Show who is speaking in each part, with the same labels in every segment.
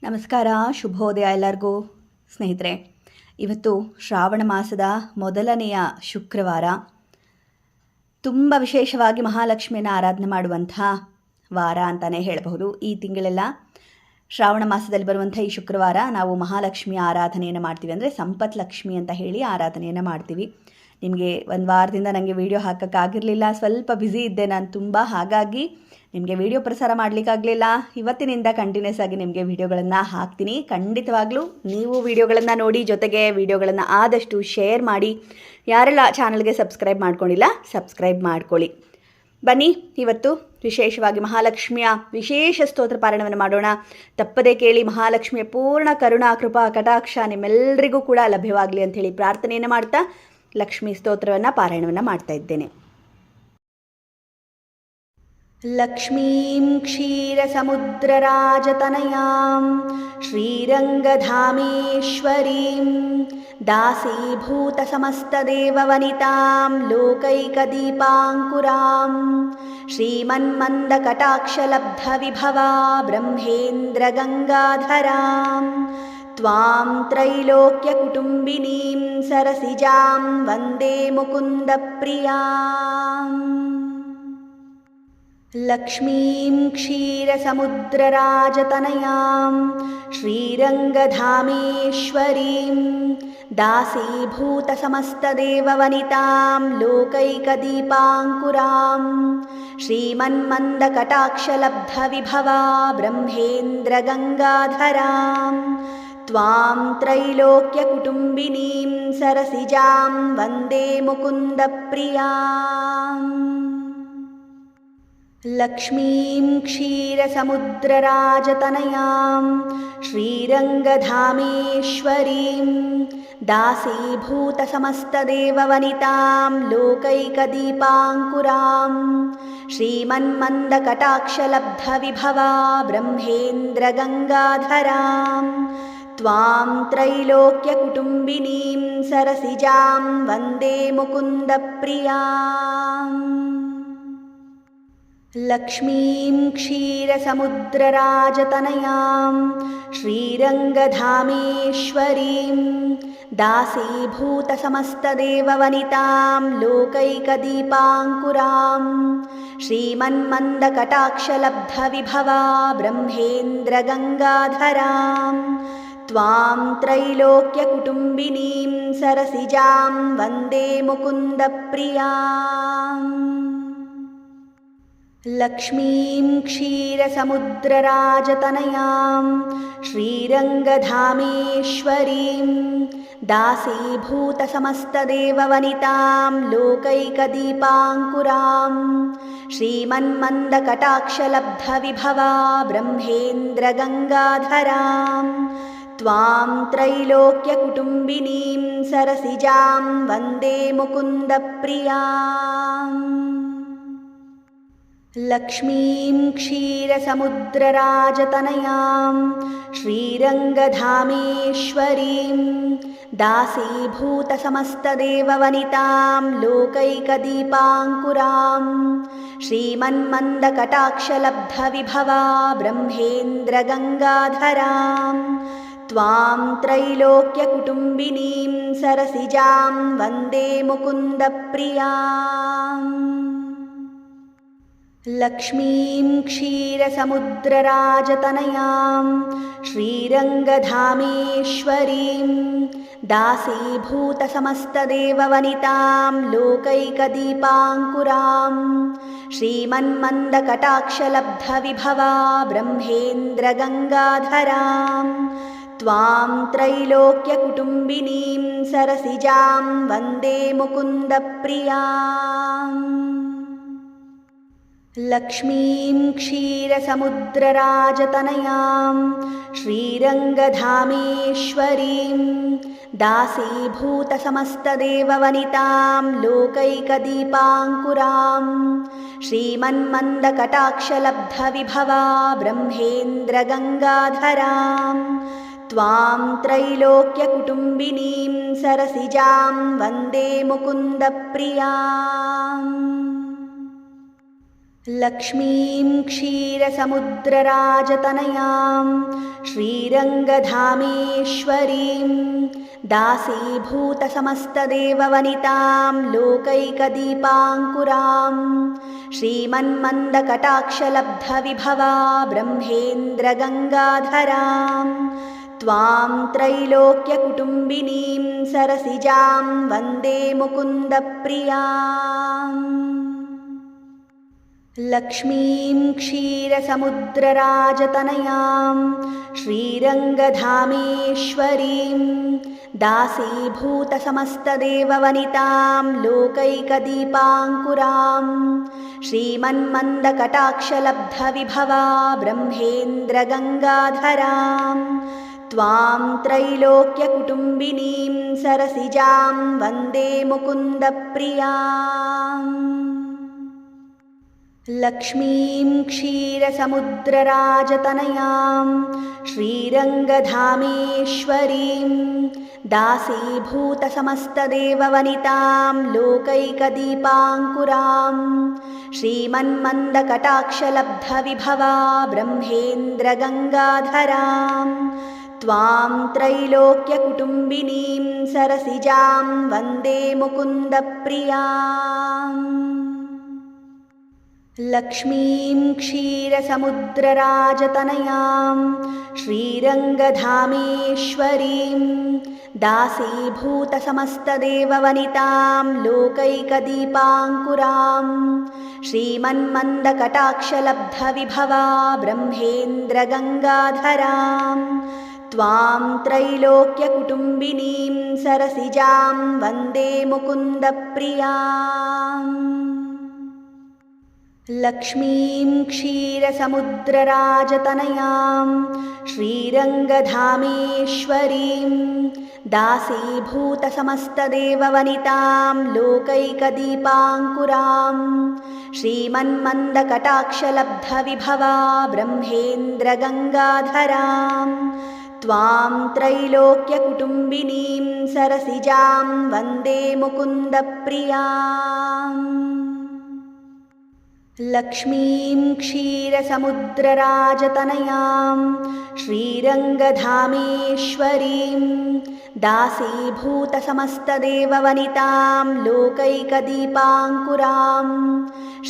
Speaker 1: ನಮಸ್ಕಾರ, ಶುಭೋದಯ ಎಲ್ಲರಿಗೂ. ಸ್ನೇಹಿತರೆ, ಇವತ್ತು ಶ್ರಾವಣ ಮಾಸದ ಮೊದಲನೆಯ ಶುಕ್ರವಾರ. ತುಂಬ ವಿಶೇಷವಾಗಿ ಮಹಾಲಕ್ಷ್ಮಿಯನ್ನು ಆರಾಧನೆ ಮಾಡುವಂಥ ವಾರ ಅಂತಲೇ ಹೇಳಬಹುದು. ಈ ತಿಂಗಳೆಲ್ಲ ಶ್ರಾವಣ ಮಾಸದಲ್ಲಿ ಬರುವಂಥ ಈ ಶುಕ್ರವಾರ ನಾವು ಮಹಾಲಕ್ಷ್ಮಿಯ ಆರಾಧನೆಯನ್ನು ಮಾಡ್ತೀವಿ. ಅಂದರೆ ಸಂಪತ್ ಲಕ್ಷ್ಮಿ ಅಂತ ಹೇಳಿ ಆರಾಧನೆಯನ್ನು ಮಾಡ್ತೀವಿ. ನಿಮಗೆ ಒಂದು ವಾರದಿಂದ ನನಗೆ ವಿಡಿಯೋ ಹಾಕೋಕ್ಕಾಗಿರಲಿಲ್ಲ, ಸ್ವಲ್ಪ ಬ್ಯುಸಿ ಇದ್ದೆ ನಾನು ತುಂಬ. ಹಾಗಾಗಿ ನಿಮಗೆ ವಿಡಿಯೋ ಪ್ರಸಾರ ಮಾಡಲಿಕ್ಕಾಗಲಿಲ್ಲ. ಇವತ್ತಿನಿಂದ ಕಂಟಿನ್ಯೂಸ್ ಆಗಿ ನಿಮಗೆ ವಿಡಿಯೋಗಳನ್ನು ಹಾಕ್ತೀನಿ. ಖಂಡಿತವಾಗ್ಲೂ ನೀವು ವಿಡಿಯೋಗಳನ್ನು ನೋಡಿ, ಜೊತೆಗೆ ವಿಡಿಯೋಗಳನ್ನು ಆದಷ್ಟು ಶೇರ್ ಮಾಡಿ. ಯಾರೆಲ್ಲ ಚಾನಲ್ಗೆ ಸಬ್ಸ್ಕ್ರೈಬ್ ಮಾಡ್ಕೊಂಡಿಲ್ಲ, ಸಬ್ಸ್ಕ್ರೈಬ್ ಮಾಡ್ಕೊಳ್ಳಿ. ಬನ್ನಿ, ಇವತ್ತು ವಿಶೇಷವಾಗಿ ಮಹಾಲಕ್ಷ್ಮಿಯ ವಿಶೇಷ ಸ್ತೋತ್ರ ಪಾರಾಯಣವನ್ನು ಮಾಡೋಣ. ತಪ್ಪದೇ ಕೇಳಿ. ಮಹಾಲಕ್ಷ್ಮಿಯ ಪೂರ್ಣ ಕರುಣಾ ಕೃಪಾ ಕಟಾಕ್ಷ ನಿಮ್ಮೆಲ್ಲರಿಗೂ ಕೂಡ ಲಭ್ಯವಾಗಲಿ ಅಂಥೇಳಿ ಪ್ರಾರ್ಥನೆಯನ್ನು ಮಾಡ್ತಾ ಲಕ್ಷ್ಮೀ ಸ್ತೋತ್ರವನ್ನು ಪಾರಾಯಣವನ್ನು ಮಾಡ್ತಾ ಇದ್ದೇನೆ. ಲಕ್ಷ್ಮೀಂ ಕ್ಷೀರಸಮುದ್ರರಾಜತನಯಾಂ ಶ್ರೀರಂಗಧಾಮೇಶ್ವರೀಂ दासीभूतसमस्तदेववनितां लोकैकदीपाङ्कुरां श्रीमन्मन्दकटाक्षलब्धविभवा ब्रह्मेन्द्रगङ्गाधरां त्वां त्रैलोक्यकुटुम्बिनीं सरसिजां वन्दे मुकुन्दप्रियाम्. लक्ष्मीं क्षीरसमुद्रराजतनयां श्रीरङ्गधामेश्वरीं दासीभूतसमस्तदेववनितां लोकैकदीपाङ्कुरां श्रीमन्मन्दकटाक्षलब्धविभवा ब्रह्मेन्द्रगङ्गाधरां त्वां त्रैलोक्यकुटुम्बिनीं सरसिजां वन्दे मुकुन्दप्रियाम्. लक्ष्मीं क्षीरसमुद्रराजतनयां श्रीरङ्गधामेश्वरीं दासीभूतसमस्तदेववनितां लोकैकदीपाङ्कुरां श्रीमन्मन्दकटाक्षलब्धविभवा ब्रह्मेन्द्रगङ्गाधरां त्वां त्रैलोक्यकुटुम्बिनीं सरसिजां वन्दे मुकुन्दप्रियाम्. लक्ष्मीं क्षीरसमुद्रराजतनयां श्रीरङ्गधामेश्वरीं दासीभूतसमस्तदेववनितां लोकैकदीपाङ्कुरां श्रीमन्मन्दकटाक्षलब्धविभवा ब्रह्मेन्द्रगङ्गाधरां त्वां त्रैलोक्यकुटुम्बिनीं सरसिजां वन्दे मुकुन्दप्रियाम्. लक्ष्मीं क्षीरसमुद्रराजतनयां श्रीरङ्गधामेश्वरीं दासीभूतसमस्तदेववनितां लोकैकदीपाङ्कुरां श्रीमन्मन्दकटाक्षलब्धविभवा ब्रह्मेन्द्रगङ्गाधरां त्वां त्रैलोक्यकुटुम्बिनीं सरसिजां वन्दे मुकुन्दप्रियाम्. लक्ष्मीं क्षीरसमुद्रराजतनयां श्रीरङ्गधामेश्वरीं दासीभूतसमस्तदेववनितां लोकैकदीपाङ्कुरां श्रीमन्मन्दकटाक्षलब्धविभवा ब्रह्मेन्द्रगङ्गाधरां त्वां त्रैलोक्यकुटुम्बिनीं सरसिजां वन्दे मुकुन्दप्रियाम्. लक्ष्मीं क्षीरसमुद्रराजतनयां श्रीरङ्गधामेश्वरीं दासीभूतसमस्तदेववनितां लोकैकदीपाङ्कुरां श्रीमन्मन्दकटाक्षलब्धविभवा ब्रह्मेन्द्रगङ्गाधरां त्वां त्रैलोक्यकुटुम्बिनीं सरसिजां वन्दे मुकुन्दप्रियाम्. लक्ष्मीं क्षीरसमुद्रराजतनयां श्रीरङ्गधामेश्वरीं दासीभूतसमस्तदेववनितां लोकैकदीपाङ्कुरां श्रीमन्मन्दकटाक्षलब्धविभवा ब्रह्मेन्द्रगङ्गाधरां त्वां त्रैलोक्यकुटुम्बिनीं सरसिजां वन्दे मुकुन्दप्रियाम्. लक्ष्मीं क्षीरसमुद्रराजतनयां श्रीरङ्गधामेश्वरीं दासीभूतसमस्तदेववनितां लोकैकदीपाङ्कुरां श्रीमन्मन्दकटाक्षलब्धविभवा ब्रह्मेन्द्रगङ्गाधरां त्वां त्रैलोक्यकुटुम्बिनीं सरसिजां वन्दे मुकुन्दप्रियाम्। लक्ष्मीं क्षीरसमुद्रराजतनयां श्रीरङ्गधामेश्वरीं दासीभूतसमस्तदेववनितां लोकैकदीपाङ्कुरां श्रीमन्मन्दकटाक्षलब्धविभवा ब्रह्मेन्द्रगङ्गाधरां त्वां त्रैलोक्यकुटुम्बिनीं सरसिजां वन्दे मुकुन्दप्रियाम्। लक्ष्मीं क्षीरसमुद्रराजतनयां श्रीरङ्गधामेश्वरीं दासीभूतसमस्तदेववनितां लोकैकदीपाङ्कुरां श्रीमन्मन्दकटाक्षलब्धविभवा ब्रह्मेन्द्रगङ्गाधरां त्वां त्रैलोक्यकुटुम्बिनीं सरसिजां वन्दे मुकुन्दप्रियाम्। लक्ष्मीं क्षीरसमुद्रराजतनयां श्रीरङ्गधामेश्वरीं दासीभूतसमस्तदेववनितां लोकैकदीपाङ्कुरां श्रीमन्मन्दकटाक्षलब्धविभवा ब्रह्मेन्द्रगङ्गाधरां त्वां त्रैलोक्यकुटुम्बिनीं सरसिजां वन्दे मुकुन्दप्रियाम्। लक्ष्मीं क्षीरसमुद्रराजतनयां श्रीरङ्गधामेश्वरीं दासीभूतसमस्तदेववनितां लोकैकदीपाङ्कुरां श्रीमन्मन्दकटाक्षलब्धविभवा ब्रह्मेन्द्रगङ्गाधरां त्वां त्रैलोक्यकुटुम्बिनीं सरसिजां वन्दे मुकुन्दप्रियाम्। लक्ष्मीं क्षीरसमुद्रराजतनयां श्रीरङ्गधामेश्वरीं दासीभूतसमस्तदेववनितां लोकैकदीपाङ्कुरां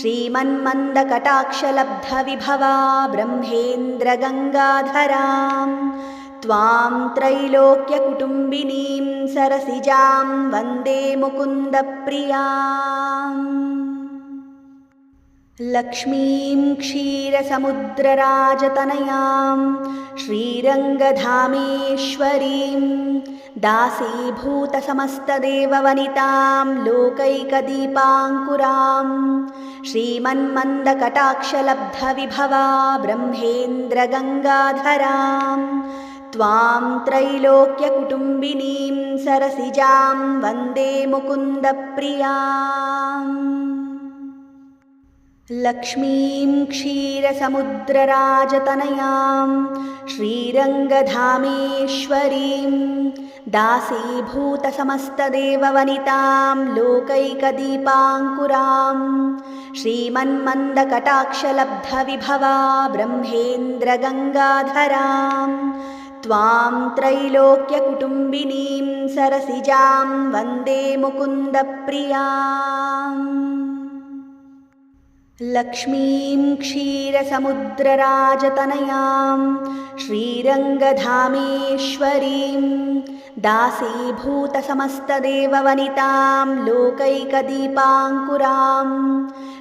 Speaker 1: श्रीमन्मन्दकटाक्षलब्धविभवा ब्रह्मेन्द्रगङ्गाधरां त्वां त्रैलोक्यकुटुम्बिनीं सरसिजां वन्दे मुकुन्दप्रियाम्। लक्ष्मीं क्षीरसमुद्रराजतनयां श्रीरङ्गधामेश्वरीं दासीभूतसमस्तदेववनितां लोकैकदीपाङ्कुरां श्रीमन्मन्दकटाक्षलब्धविभवा ब्रह्मेन्द्रगङ्गाधरां त्वां त्रैलोक्यकुटुम्बिनीं सरसिजां वन्दे मुकुन्दप्रियाम्। लक्ष्मीं क्षीरसमुद्रराजतनयां श्रीरङ्गधामेश्वरीं दासीभूतसमस्तदेववनितां लोकैकदीपाङ्कुरां श्रीमन्मन्दकटाक्षलब्धविभवा ब्रह्मेन्द्रगङ्गाधरां त्वां त्रैलोक्यकुटुम्बिनीं सरसिजां वन्दे मुकुन्दप्रियाम्। लक्ष्मीं क्षीरसमुद्रराजतनयां श्रीरङ्गधामेश्वरीं दासीभूतसमस्तदेववनितां लोकैकदीपाङ्कुरां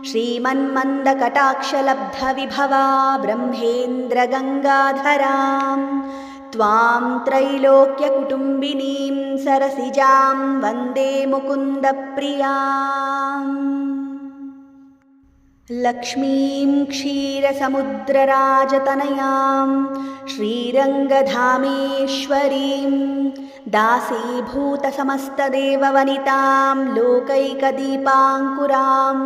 Speaker 1: श्रीमन्मन्दकटाक्षलब्धविभवा ब्रह्मेन्द्रगङ्गाधरां त्वां त्रैलोक्यकुटुम्बिनीं सरसिजां वन्दे मुकुन्दप्रियाम्। लक्ष्मीं क्षीरसमुद्रराजतनयां श्रीरङ्गधामेश्वरीं दासीभूतसमस्तदेववनितां लोकैकदीपाङ्कुरां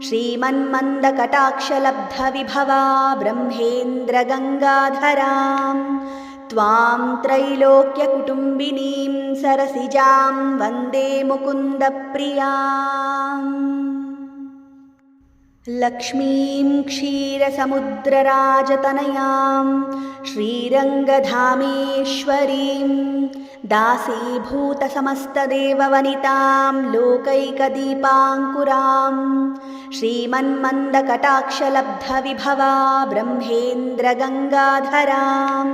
Speaker 1: श्रीमन्मन्दकटाक्षलब्धविभवा ब्रह्मेन्द्रगङ्गाधरां त्वां त्रैलोक्यकुटुम्बिनीं सरसिजां वन्दे मुकुन्दप्रियाम्। लक्ष्मीं क्षीरसमुद्रराजतनयां श्रीरङ्गधामेश्वरीं दासीभूतसमस्तदेववनितां लोकैकदीपाङ्कुरां श्रीमन्मन्दकटाक्षलब्धविभवा ब्रह्मेन्द्रगङ्गाधरां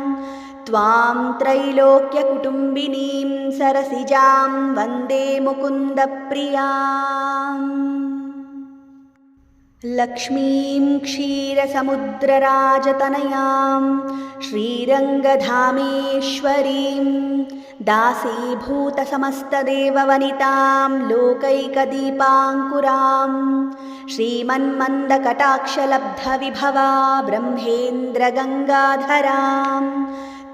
Speaker 1: त्वां त्रैलोक्यकुटुम्बिनीं सरसिजां वन्दे मुकुन्दप्रियाम्। लक्ष्मीं क्षीरसमुद्रराजतनयां श्रीरङ्गधामेश्वरीं दासीभूतसमस्तदेववनितां लोकैकदीपाङ्कुरां श्रीमन्मन्दकटाक्षलब्धविभवा ब्रह्मेन्द्रगङ्गाधरां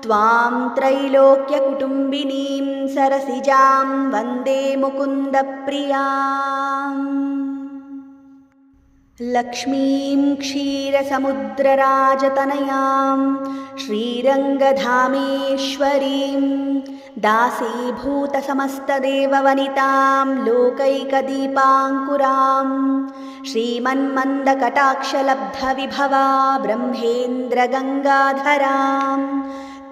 Speaker 1: त्वां त्रैलोक्यकुटुम्बिनीं सरसिजां वन्दे मुकुन्दप्रियाम्। लक्ष्मीं क्षीरसमुद्रराजतनयां श्रीरङ्गधामेश्वरीं दासीभूतसमस्तदेववनितां लोकैकदीपाङ्कुरां श्रीमन्मन्दकटाक्षलब्धविभवा ब्रह्मेन्द्रगङ्गाधरां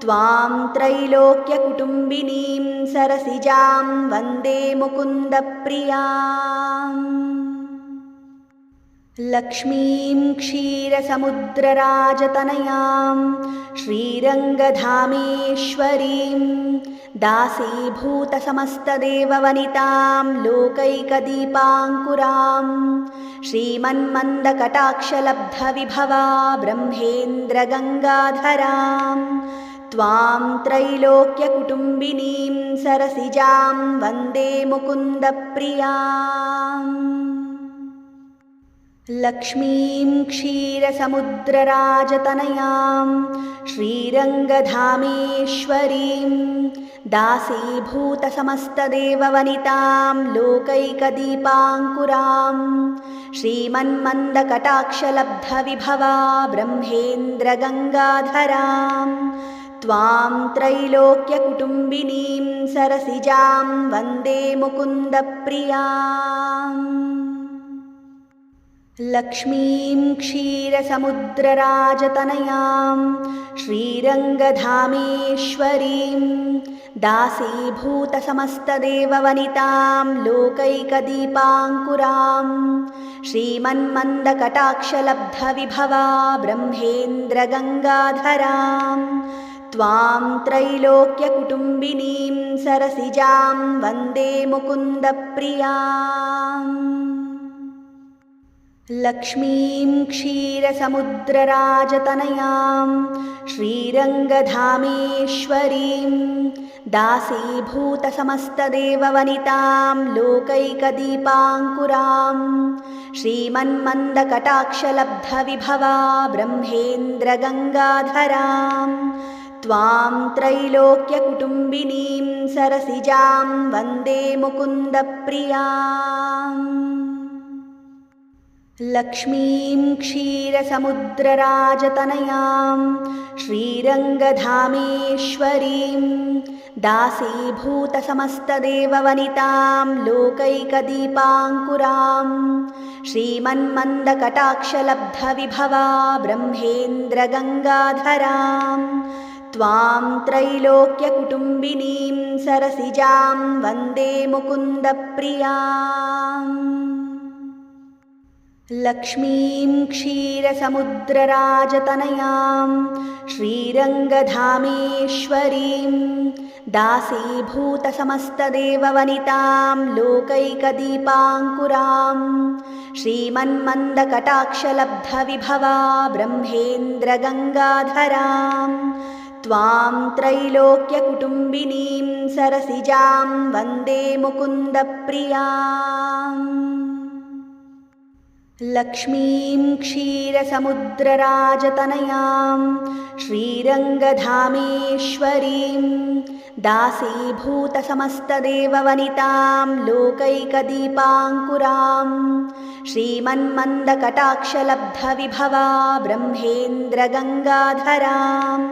Speaker 1: त्वां त्रैलोक्यकुटुम्बिनीं सरसिजां वन्दे मुकुन्दप्रियाम्। लक्ष्मीं क्षीरसमुद्रराजतनयां श्रीरङ्गधामेश्वरीं दासीभूतसमस्तदेववनितां लोकैकदीपाङ्कुरां श्रीमन्मन्दकटाक्षलब्धविभवा ब्रह्मेन्द्रगङ्गाधरां त्वां त्रैलोक्यकुटुम्बिनीं सरसिजां वन्दे मुकुन्दप्रियाम्। लक्ष्मीं क्षीरसमुद्रराजतनयां श्रीरङ्गधामेश्वरीं दासीभूतसमस्तदेववनितां लोकैकदीपाङ्कुरां श्रीमन्मन्दकटाक्षलब्धविभवा ब्रह्मेन्द्रगङ्गाधरां त्वां त्रैलोक्यकुटुम्बिनीं सरसिजां वन्दे मुकुन्दप्रियाम्। लक्ष्मीं क्षीरसमुद्रराजतनयां श्रीरङ्गधामेश्वरीं दासीभूतसमस्तदेववनितां लोकैकदीपाङ्कुरां श्रीमन्मन्दकटाक्षलब्धविभवा ब्रह्मेन्द्रगङ्गाधरां त्वां त्रैलोक्यकुटुम्बिनीं सरसिजां वन्दे मुकुन्दप्रियाम्। लक्ष्मीं क्षीरसमुद्रराजतनयां श्रीरङ्गधामेश्वरीं दासीभूतसमस्तदेववनितां लोकैकदीपाङ्कुरां श्रीमन्मन्दकटाक्षलब्धविभवा ब्रह्मेन्द्रगङ्गाधरां त्वां त्रैलोक्यकुटुम्बिनीं सरसिजां वन्दे मुकुन्दप्रियाम्। लक्ष्मीं क्षीरसमुद्रराजतनयां श्रीरङ्गधामेश्वरीं दासीभूतसमस्तदेववनितां लोकैकदीपाङ्कुरां श्रीमन्मन्दकटाक्षलब्धविभवा ब्रह्मेन्द्रगङ्गाधरां त्वां त्रैलोक्यकुटुम्बिनीं सरसिजां वन्दे मुकुन्दप्रियाम्। लक्ष्मीं क्षीरसमुद्रराजतनयां श्रीरङ्गधामेश्वरीं दासीभूतसमस्तदेववनितां लोकैकदीपाङ्कुरां श्रीमन्मन्दकटाक्षलब्धविभवा ब्रह्मेन्द्रगङ्गाधरां त्वां त्रैलोक्यकुटुम्बिनीं सरसिजां वन्दे मुकुन्दप्रियाम्। लक्ष्मीं क्षीरसमुद्रराजतनयां श्रीरङ्गधामेश्वरीं दासीभूतसमस्तदेववनितां लोकैकदीपाङ्कुरां श्रीमन्मन्दकटाक्षलब्धविभवा ब्रह्मेन्द्रगङ्गाधरां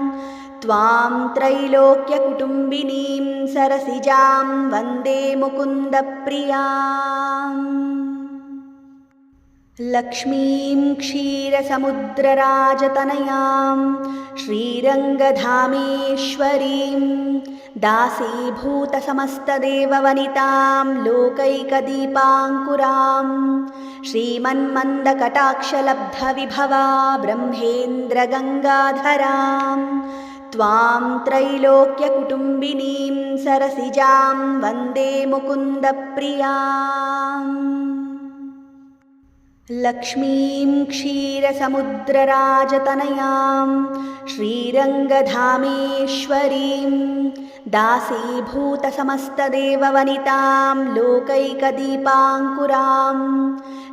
Speaker 1: त्वां त्रैलोक्यकुटुम्बिनीं सरसिजां वन्दे मुकुन्दप्रियाम्। लक्ष्मीं क्षीरसमुद्रराजतनयां श्रीरङ्गधामेश्वरीं दासीभूतसमस्तदेववनितां लोकैकदीपाङ्कुरां श्रीमन्मन्दकटाक्षलब्धविभवा ब्रह्मेन्द्रगङ्गाधरां त्वां त्रैलोक्यकुटुम्बिनीं सरसिजां वन्दे मुकुन्दप्रियाम्। लक्ष्मीं क्षीरसमुद्रराजतनयां श्रीरङ्गधामेश्वरीं दासीभूतसमस्तदेववनितां लोकैकदीपाङ्कुरां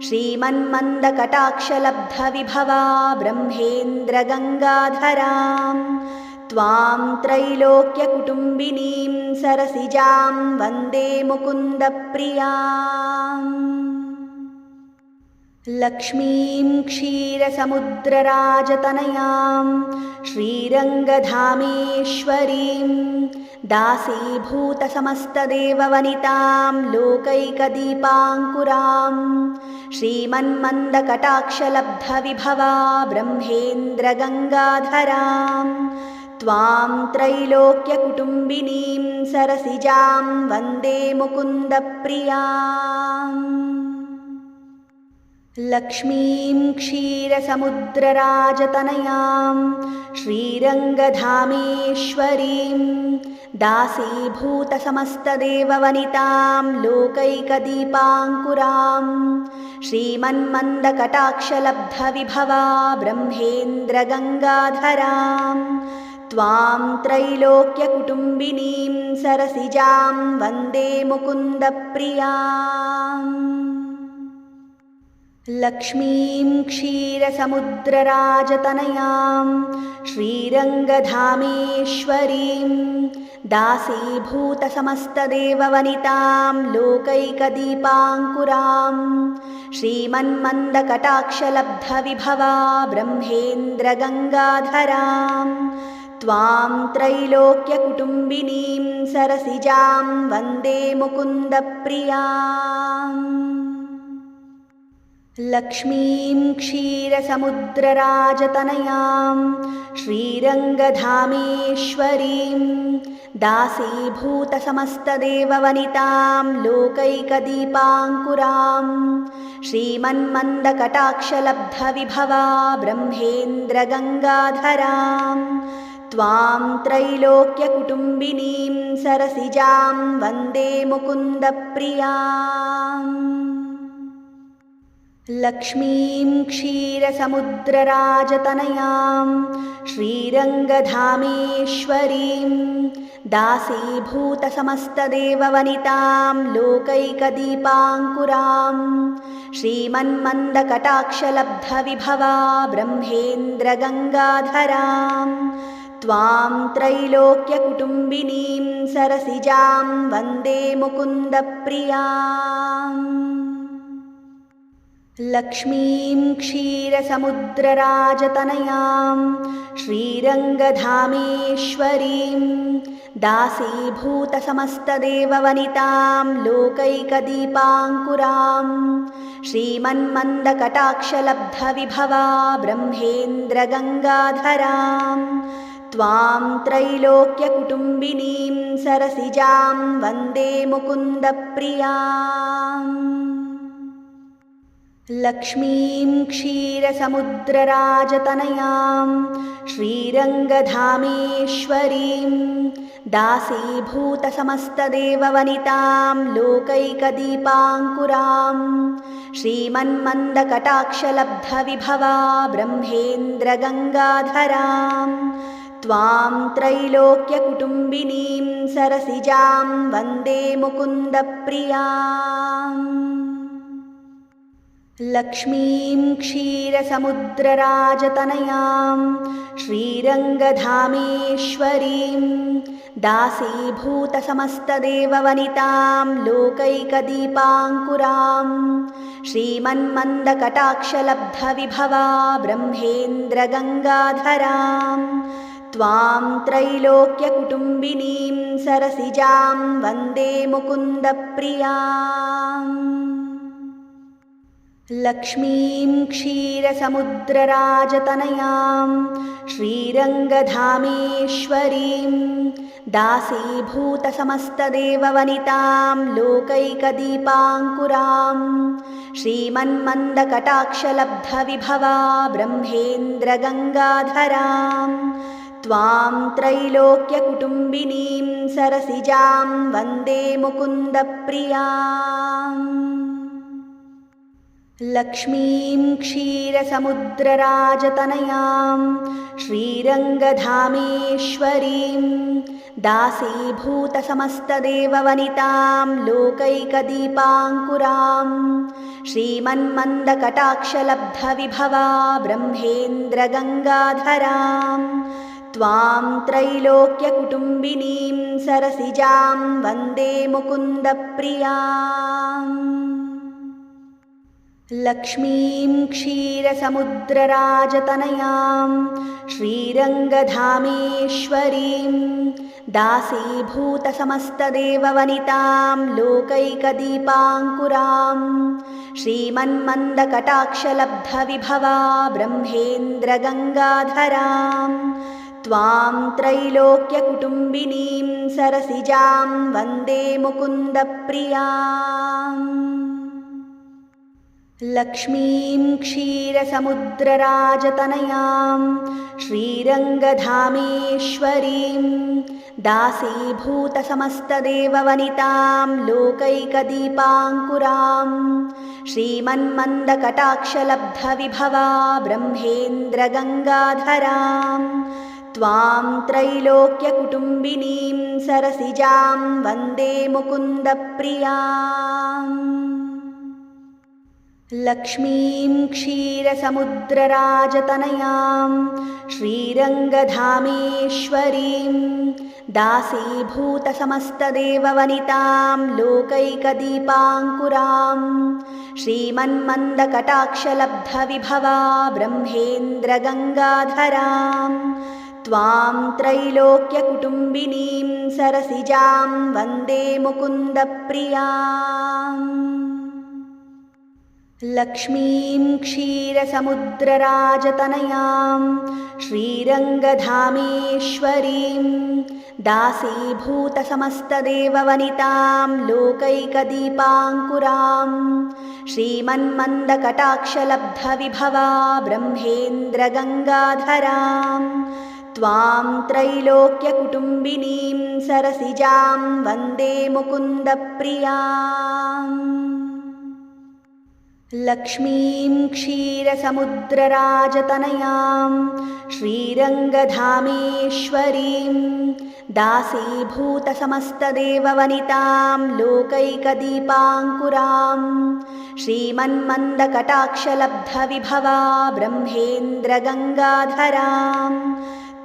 Speaker 1: श्रीमन्मन्दकटाक्षलब्धविभवा ब्रह्मेन्द्रगङ्गाधरां त्वां त्रैलोक्यकुटुम्बिनीं सरसिजां वन्दे मुकुन्दप्रियाम्। लक्ष्मीं क्षीरसमुद्रराजतनयां श्रीरङ्गधामेश्वरीं दासीभूतसमस्तदेववनितां लोकैकदीपाङ्कुरां श्रीमन्मन्दकटाक्षलब्धविभवा ब्रह्मेन्द्रगङ्गाधरां त्वां त्रैलोक्यकुटुम्बिनीं सरसिजां वन्दे मुकुन्दप्रियाम्। लक्ष्मीं क्षीरसमुद्रराजतनयां श्रीरङ्गधामेश्वरीं दासीभूतसमस्तदेववनितां लोकैकदीपाङ्कुरां श्रीमन्मन्दकटाक्षलब्धविभवा ब्रह्मेन्द्रगङ्गाधरां त्वां त्रैलोक्यकुटुम्बिनीं सरसिजां वन्दे मुकुन्दप्रियाम्। लक्ष्मीं क्षीरसमुद्रराजतनयां श्रीरङ्गधामेश्वरीं दासीभूतसमस्तदेववनितां लोकैकदीपाङ्कुरां श्रीमन्मन्दकटाक्षलब्धविभवा ब्रह्मेन्द्रगङ्गाधरां त्वां त्रैलोक्यकुटुम्बिनीं सरसिजां वन्दे मुकुन्दप्रियाम्। लक्ष्मीं क्षीरसमुद्रराजतनयां श्रीरङ्गधामेश्वरीं दासीभूतसमस्तदेववनितां लोकैकदीपाङ्कुरां श्रीमन्मन्दकटाक्षलब्धविभवा ब्रह्मेन्द्रगङ्गाधरां त्वां त्रैलोक्यकुटुम्बिनीं सरसिजां वन्दे मुकुन्दप्रियाम्। लक्ष्मीं क्षीरसमुद्रराजतनयां श्रीरङ्गधामेश्वरीं दासीभूतसमस्तदेववनितां लोकैकदीपाङ्कुरां श्रीमन्मन्दकटाक्षलब्धविभवा ब्रह्मेन्द्रगङ्गाधरां त्वां त्रैलोक्यकुटुम्बिनीं सरसिजां वन्दे मुकुन्दप्रियाम्। लक्ष्मीं क्षीरसमुद्रराजतनयां श्रीरङ्गधामेश्वरीं दासीभूतसमस्तदेववनितां लोकैकदीपाङ्कुरां श्रीमन्मन्दकटाक्षलब्धविभवा ब्रह्मेन्द्रगङ्गाधरां त्वां त्रैलोक्यकुटुम्बिनीं सरसिजां वन्दे मुकुन्दप्रियाम्। लक्ष्मीं क्षीरसमुद्रराजतनयां श्रीरङ्गधामेश्वरीं दासीभूतसमस्तदेववनितां लोकैकदीपाङ्कुरां श्रीमन्मन्दकटाक्षलब्धविभवा ब्रह्मेन्द्रगङ्गाधरां त्वां त्रैलोक्यकुटुम्बिनीं सरसिजां वन्दे मुकुन्दप्रियाम्। लक्ष्मीं क्षीरसमुद्रराजतनयां श्रीरङ्गधामेश्वरीं दासीभूतसमस्तदेववनितां लोकैकदीपाङ्कुरां श्रीमन्मन्दकटाक्षलब्धविभवा ब्रह्मेन्द्रगङ्गाधरां त्वां त्रैलोक्यकुटुम्बिनीं सरसिजां वन्दे मुकुन्दप्रियाम्। लक्ष्मीं क्षीरसमुद्रराजतनयां श्रीरङ्गधामेश्वरीं दासीभूतसमस्तदेववनितां लोकैकदीपाङ्कुरां श्रीमन्मन्दकटाक्षलब्धविभवा ब्रह्मेन्द्रगङ्गाधरां त्वां त्रैलोक्यकुटुम्बिनीं सरसिजां वन्दे मुकुन्दप्रियाम्। लक्ष्मीं क्षीरसमुद्रराजतनयां श्रीरङ्गधामेश्वरीं दासीभूतसमस्तदेववनितां लोकैकदीपाङ्कुरां श्रीमन्मन्दकटाक्षलब्धविभवा ब्रह्मेन्द्रगङ्गाधरां त्वां त्रैलोक्यकुटुम्बिनीं सरसिजां वन्दे मुकुन्दप्रियाम्। लक्ष्मीं क्षीरसमुद्रराजतनयां श्रीरङ्गधामेश्वरीं दासीभूतसमस्तदेववनितां लोकैकदीपाङ्कुरां श्रीमन्मन्दकटाक्षलब्धविभवा ब्रह्मेन्द्रगङ्गाधरां त्वां त्रैलोक्यकुटुम्बिनीं सरसिजां वन्दे मुकुन्दप्रियाम्। लक्ष्मीं क्षीरसमुद्रराजतनयां श्रीरङ्गधामेश्वरीं दासीभूतसमस्तदेववनितां लोकैकदीपाङ्कुरां श्रीमन्मन्दकटाक्षलब्धविभवा ब्रह्मेन्द्रगङ्गाधरां त्वां त्रैलोक्यकुटुम्बिनीं सरसिजां वन्दे मुकुन्दप्रियाम्। लक्ष्मीं क्षीरसमुद्रराजतनयां श्रीरङ्गधामेश्वरीं दासीभूतसमस्तदेववनितां लोकैकदीपाङ्कुरां श्रीमन्मन्दकटाक्षलब्धविभवा ब्रह्मेन्द्रगङ्गाधरां त्वां त्रैलोक्यकुटुम्बिनीं सरसिजां वन्दे मुकुन्दप्रियाम्। लक्ष्मीं क्षीरसमुद्रराजतनयां श्रीरङ्गधामेश्वरीं दासीभूतसमस्तदेववनितां लोकैकदीपाङ्कुरां श्रीमन्मन्दकटाक्षलब्धविभवा ब्रह्मेन्द्रगङ्गाधरां त्वां त्रैलोक्यकुटुम्बिनीं सरसिजां वन्दे मुकुन्दप्रियाम्। लक्ष्मीं क्षीरसमुद्रराजतनयां श्रीरङ्गधामेश्वरीं दासीभूतसमस्तदेववनितां लोकैकदीपाङ्कुरां श्रीमन्मन्दकटाक्षलब्धविभवा ब्रह्मेन्द्रगङ्गाधरां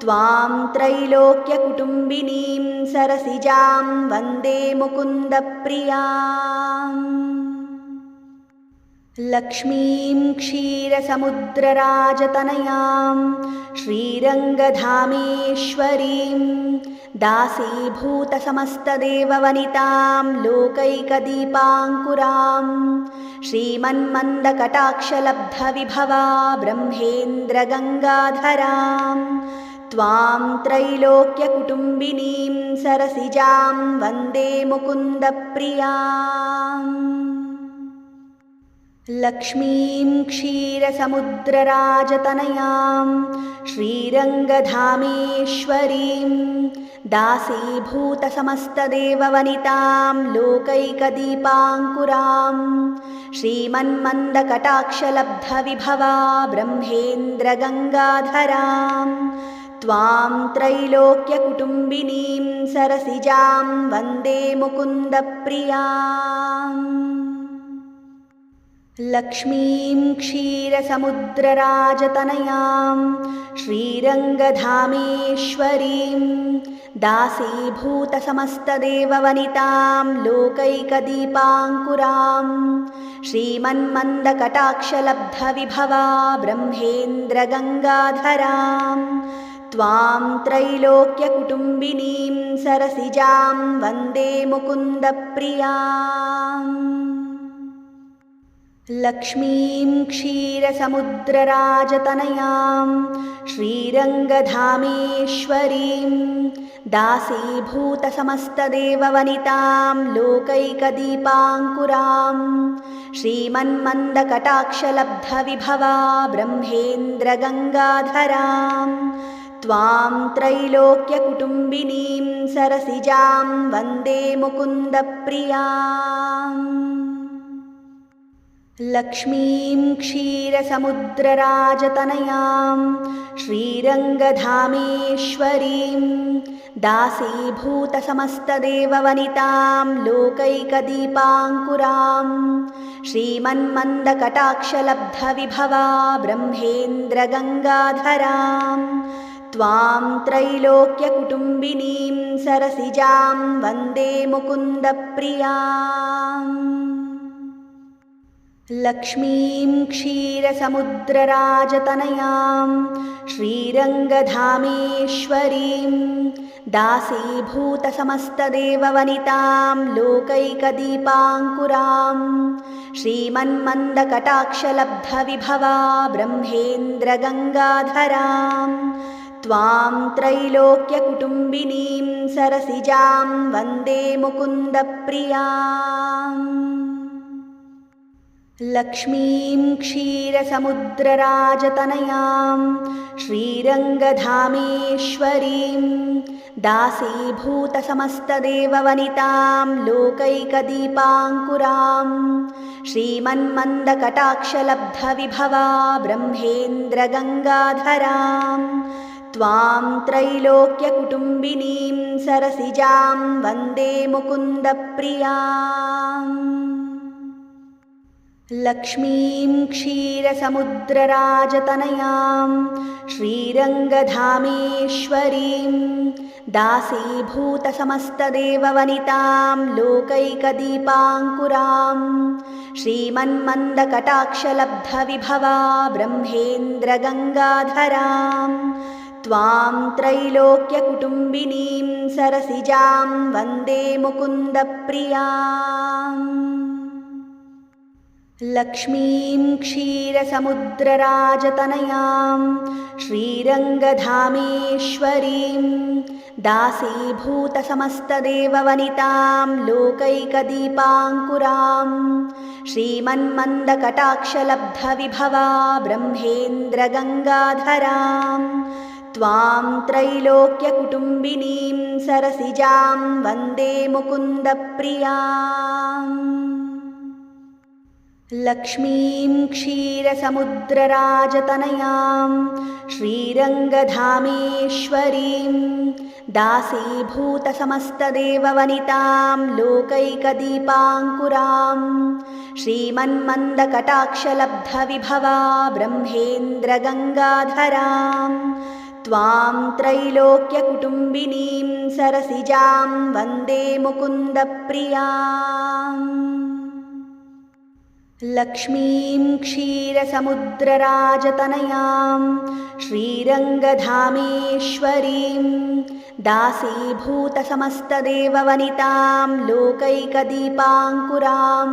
Speaker 1: त्वां त्रैलोक्यकुटुम्बिनीं सरसिजां वन्दे मुकुन्दप्रियाम्। लक्ष्मीं क्षीरसमुद्रराजतनयां श्रीरङ्गधामेश्वरीं दासीभूतसमस्तदेववनितां लोकैकदीपाङ्कुरां श्रीमन्मन्दकटाक्षलब्धविभवा ब्रह्मेन्द्रगङ्गाधरां त्वां त्रैलोक्यकुटुम्बिनीं सरसिजां वन्दे मुकुन्दप्रियाम्। लक्ष्मीं क्षीरसमुद्रराजतनयां श्रीरङ्गधामेश्वरीं दासीभूतसमस्तदेववनितां लोकैकदीपाङ्कुरां श्रीमन्मन्दकटाक्षलब्धविभवा ब्रह्मेन्द्रगङ्गाधरां त्वां त्रैलोक्यकुटुम्बिनीं सरसिजां वन्दे मुकुन्दप्रियाम्। लक्ष्मीं क्षीरसमुद्रराजतनयां श्रीरङ्गधामेश्वरीं दासीभूतसमस्तदेववनितां लोकैकदीपाङ्कुरां श्रीमन्मन्दकटाक्षलब्धविभवा ब्रह्मेन्द्रगङ्गाधरां त्वां त्रैलोक्यकुटुम्बिनीं सरसिजां वन्दे मुकुन्दप्रियाम्। लक्ष्मीं क्षीरसमुद्रराजतनयां श्रीरङ्गधामेश्वरीं दासीभूतसमस्तदेववनितां लोकैकदीपाङ्कुरां श्रीमन्मन्दकटाक्षलब्धविभवा ब्रह्मेन्द्रगङ्गाधरां त्वां त्रैलोक्यकुटुम्बिनीं सरसिजां वन्दे मुकुन्दप्रियाम्। लक्ष्मीं क्षीरसमुद्रराजतनयां श्रीरङ्गधामेश्वरीं दासीभूतसमस्तदेववनितां लोकैकदीपाङ्कुरां श्रीमन्मन्दकटाक्षलब्धविभवा ब्रह्मेन्द्रगङ्गाधरां त्वां त्रैलोक्यकुटुम्बिनीं सरसिजां वन्दे मुकुन्दप्रियाम्। लक्ष्मीं क्षीरसमुद्रराजतनयां श्रीरङ्गधामेश्वरीं दासीभूतसमस्तदेववनितां लोकैकदीपाङ्कुरां श्रीमन्मन्दकटाक्षलब्धविभवा ब्रह्मेन्द्रगङ्गाधरां त्वां त्रैलोक्यकुटुम्बिनीं सरसिजां वन्दे मुकुन्दप्रियाम्। लक्ष्मीं क्षीरसमुद्रराजतनयां श्रीरङ्गधामेश्वरीं दासीभूतसमस्तदेववनितां लोकैकदीपाङ्कुरां श्रीमन्मन्दकटाक्षलब्धविभवा ब्रह्मेन्द्रगङ्गाधरां त्वां त्रैलोक्यकुटुम्बिनीं सरसिजां वन्दे मुकुन्दप्रियाम्। लक्ष्मीं क्षीरसमुद्रराजतनयां श्रीरङ्गधामेश्वरीं दासीभूतसमस्तदेववनितां लोकैकदीपाङ्कुरां श्रीमन्मन्दकटाक्षलब्धविभवा ब्रह्मेन्द्रगङ्गाधरां त्वां त्रैलोक्यकुटुम्बिनीं सरसिजां वन्दे मुकुन्दप्रियाम्। लक्ष्मीं क्षीरसमुद्रराजतनयां श्रीरङ्गधामेश्वरीं दासीभूतसमस्तदेववनितां लोकैकदीपाङ्कुरां श्रीमन्मन्दकटाक्षलब्धविभवा ब्रह्मेन्द्रगङ्गाधरां त्वां त्रैलोक्यकुटुम्बिनीं सरसिजां वन्दे मुकुन्दप्रियाम्। लक्ष्मीं क्षीरसमुद्रराजतनयां श्रीरङ्गधामेश्वरीं दासीभूतसमस्तदेववनितां लोकैकदीपाङ्कुरां श्रीमन्मन्दकटाक्षलब्धविभवा ब्रह्मेन्द्रगङ्गाधरां त्वां त्रैलोक्यकुटुम्बिनीं सरसिजां वन्दे मुकुन्दप्रियाम्। लक्ष्मीं क्षीरसमुद्रराजतनयां श्रीरङ्गधामेश्वरीं दासीभूतसमस्तदेववनितां लोकैकदीपाङ्कुरां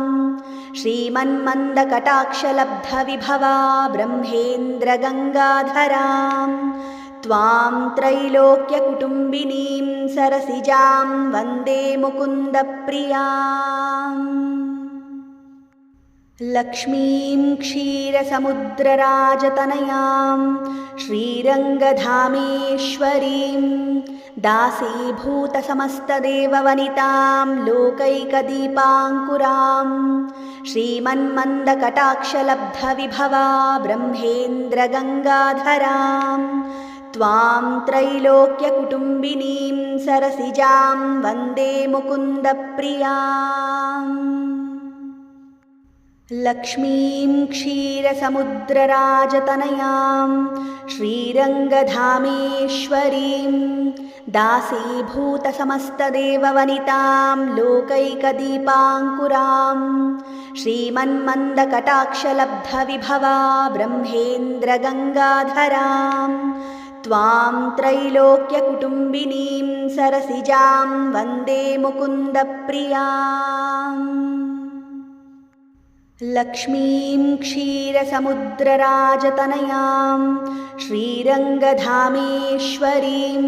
Speaker 1: श्रीमन्मन्दकटाक्षलब्धविभवा ब्रह्मेन्द्रगङ्गाधरां त्वां त्रैलोक्यकुटुम्बिनीं सरसिजां वन्दे मुकुन्दप्रियाम्। लक्ष्मीं क्षीरसमुद्रराजतनयां श्रीरङ्गधामेश्वरीं दासीभूतसमस्तदेववनितां लोकैकदीपाङ्कुरां श्रीमन्मन्दकटाक्षलब्धविभवा ब्रह्मेन्द्रगङ्गाधरां त्वां त्रैलोक्यकुटुम्बिनीं सरसिजां वन्दे मुकुन्दप्रियाम्। लक्ष्मीं क्षीरसमुद्रराजतनयां श्रीरङ्गधामेश्वरीं दासीभूतसमस्तदेववनितां लोकैकदीपाङ्कुरां श्रीमन्मन्दकटाक्षलब्धविभवा ब्रह्मेन्द्रगङ्गाधरां त्वां त्रैलोक्यकुटुम्बिनीं सरसिजां वन्दे मुकुन्दप्रियाम्। लक्ष्मीं क्षीरसमुद्रराजतनयां श्रीरङ्गधामेश्वरीं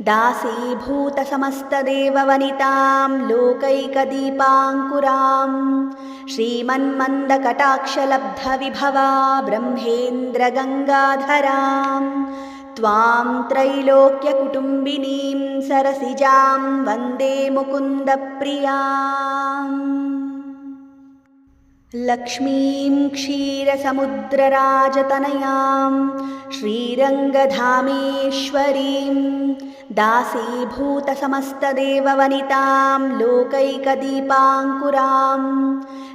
Speaker 1: दासीभूतसमस्तदेववनितां लोकैकदीपाङ्कुरां श्रीमन्मन्दकटाक्षलब्धविभवा ब्रह्मेन्द्रगङ्गाधरां त्वां त्रैलोक्यकुटुम्बिनीं सरसिजां वन्दे मुकुन्दप्रियाम्। लक्ष्मीं क्षीरसमुद्रराजतनयां श्रीरङ्गधामेश्वरीं दासीभूतसमस्तदेववनितां लोकैकदीपाङ्कुरां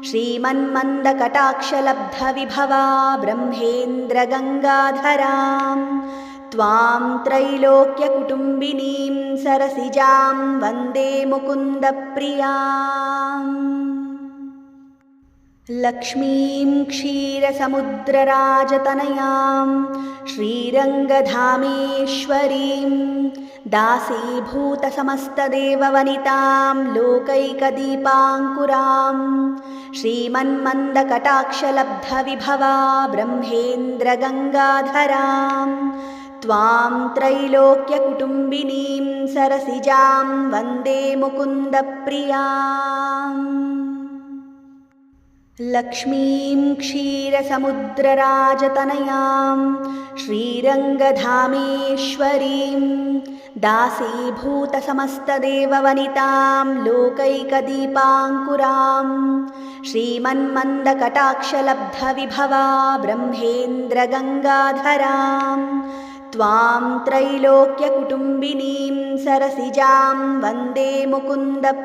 Speaker 1: श्रीमन्मन्दकटाक्षलब्धविभवा ब्रह्मेन्द्रगङ्गाधरां त्वां त्रैलोक्यकुटुम्बिनीं सरसिजां वन्दे मुकुन्दप्रियाम्। लक्ष्मीं क्षीरसमुद्रराजतनयां श्रीरङ्गधामेश्वरीं दासीभूतसमस्तदेववनितां लोकैकदीपाङ्कुरां श्रीमन्मन्दकटाक्षलब्धविभवा ब्रह्मेन्द्रगङ्गाधरां त्वां त्रैलोक्यकुटुम्बिनीं सरसिजां वन्दे मुकुन्दप्रियाम्। लक्ष्मीं क्षीरसमुद्रराजतनयां श्रीरङ्गधामेश्वरीं दासीभूतसमस्तदेववनितां लोकैकदीपाङ्कुरां श्रीमन्मन्दकटाक्षलब्धविभवा ब्रह्मेन्द्रगङ्गाधरां त्वां त्रैलोक्यकुटुम्बिनीं सरसिजां वन्दे मुकुन्दप्रियाम्।